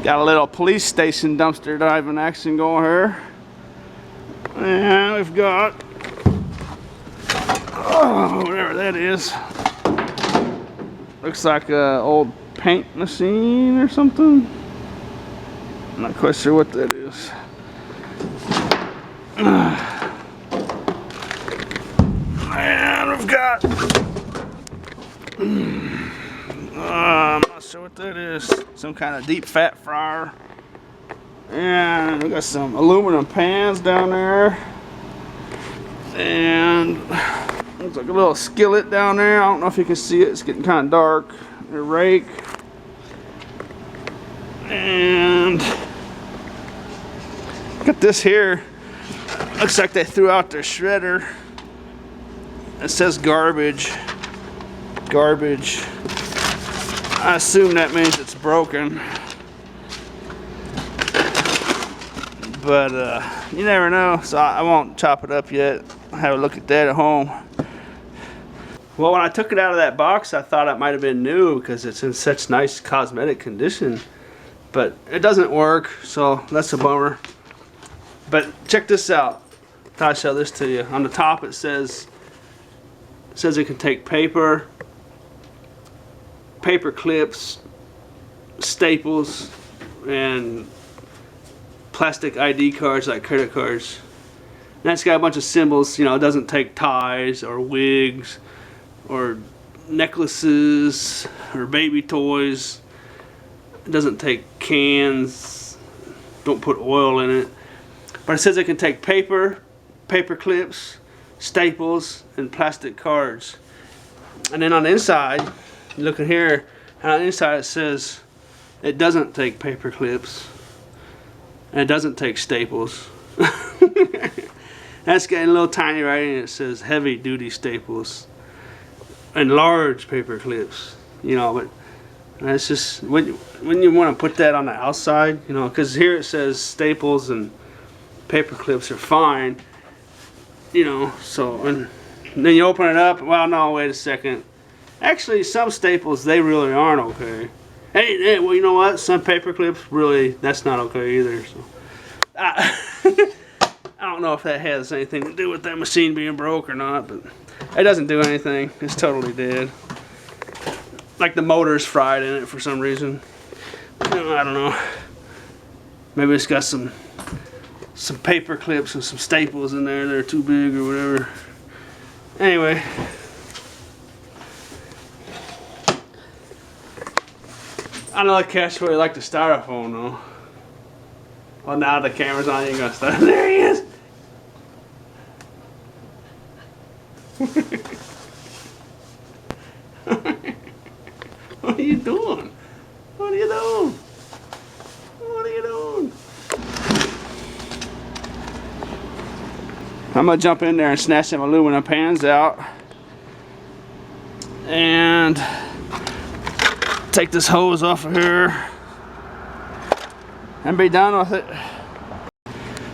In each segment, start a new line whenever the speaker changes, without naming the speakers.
Got a little police station dumpster diving action going here. And we've got, oh, whatever that is. Looks like an old paint machine or something. I'm not quite sure what that is. And we've got, I'm not sure what that is. Some kind of deep fat fryer. And we got some aluminum pans down there. And looks like a little skillet down there. I don't know if you can see it. It's getting kind of dark. A rake. And got this here. Looks like they threw out their shredder. It says garbage. Garbage. I assume that means it's broken. But you never know, so I won't chop it up yet. I'll have a look at that at home. Well, when I took it out of that box, I thought it might have been new because it's in such nice cosmetic condition. But it doesn't work, so that's a bummer. But check this out. I'll show this to you. On the top it says it can take paper, paper clips, staples, and plastic ID cards like credit cards. And that's got a bunch of symbols. You know, it doesn't take ties or wigs or necklaces or baby toys. It doesn't take cans. Don't put oil in it. But it says it can take paper, paper clips, staples, and plastic cards. And then on the inside, you look at here, and on the inside it says it doesn't take paper clips. And it doesn't take staples. That's getting a little tiny writing. It says heavy duty staples and large paper clips. You know, but that's just when you want to put that on the outside. You know, because here it says staples and paper clips are fine. You know, so and then you open it up. Well, no, wait a second. Actually, some staples, they really aren't okay. Hey, well, you know what? Some paper clips, really, that's not okay either. So, I don't know if that has anything to do with that machine being broke or not, but it doesn't do anything. It's totally dead. Like the motor's fried in it for some reason. I don't know. Maybe it's got some paper clips and some staples in there that are too big or whatever. Anyway. I know that catch really like the styrofoam though. Well, now the camera's on, you ain't gonna start. There he is! What are you doing? What are you doing? What are you doing? I'm gonna jump in there and snatch some aluminum pans out. And take this hose off of here and be done with it.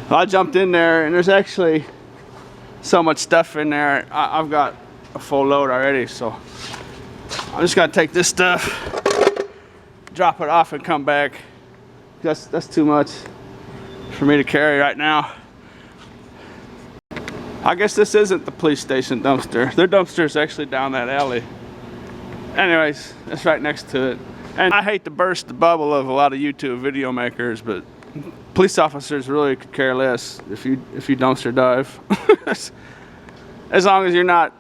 Well, I jumped in there and there's actually so much stuff in there. I've got a full load already, so I'm just gonna take this stuff, drop it off and come back. That's too much for me to carry right now. I guess this isn't the police station dumpster. Their dumpster is actually down that alley. Anyways, it's right next to it. And I hate to burst the bubble of a lot of YouTube video makers, but police officers really could care less if you dumpster dive. As long as you're not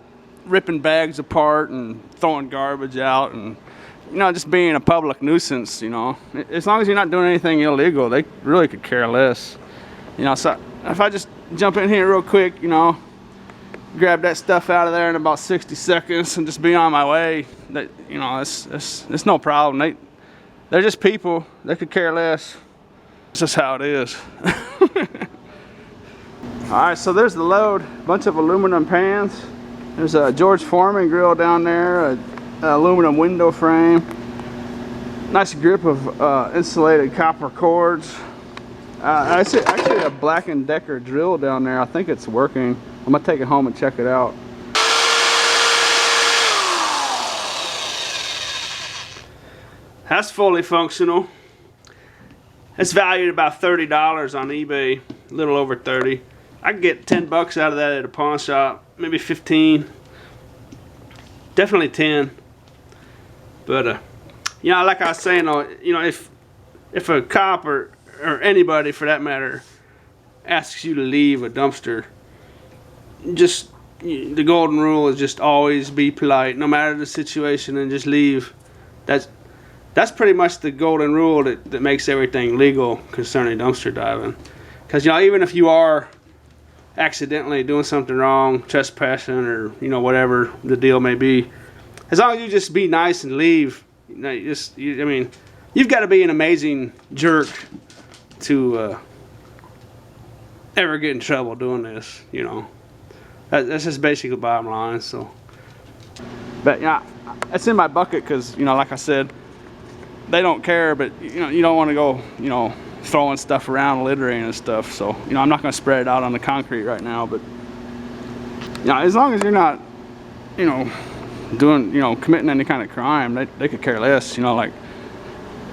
ripping bags apart and throwing garbage out and, you know, just being a public nuisance, you know. As long as you're not doing anything illegal, they really could care less. You know, so if I just jump in here real quick, you know, grab that stuff out of there in about 60 seconds and just be on my way, that, you know, it's no problem. They're just people. They could care less. It's just how it is. Alright, so there's the load. A bunch of aluminum pans. There's a George Foreman grill down there, an aluminum window frame, nice grip of insulated copper cords. Actually a Black & Decker drill down there. I think it's working. I'm gonna take it home and check it out. That's fully functional. It's valued about $30 on eBay, a little over 30. I can get 10 bucks out of that at a pawn shop, maybe 15, definitely 10. But you know, like I was saying, you know, if a cop or anybody for that matter asks you to leave a dumpster, just the golden rule is just always be polite, no matter the situation, and just leave. That's pretty much the golden rule that makes everything legal concerning dumpster diving. Because, you know, even if you are accidentally doing something wrong, trespassing, or, you know, whatever the deal may be, as long as you just be nice and leave, you know, I mean, you've got to be an amazing jerk to ever get in trouble doing this, you know. That's just basically the bottom line. So, but yeah, it's in my bucket because, you know, like I said, they don't care, but you know, you don't want to go, you know, throwing stuff around, littering and stuff. So, you know, I'm not going to spread it out on the concrete right now, but you know, as long as you're not, you know, doing, you know, committing any kind of crime, they could care less. You know, like,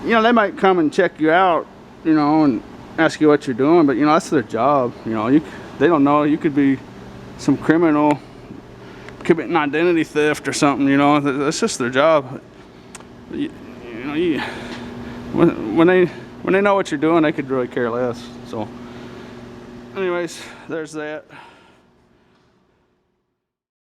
you know, they might come and check you out, you know, and ask you what you're doing, but you know, that's their job. You know, they don't know, you could be some criminal committing identity theft or something. You know, that's just their job. You know, when they know what you're doing, they could really care less. So anyways, there's that.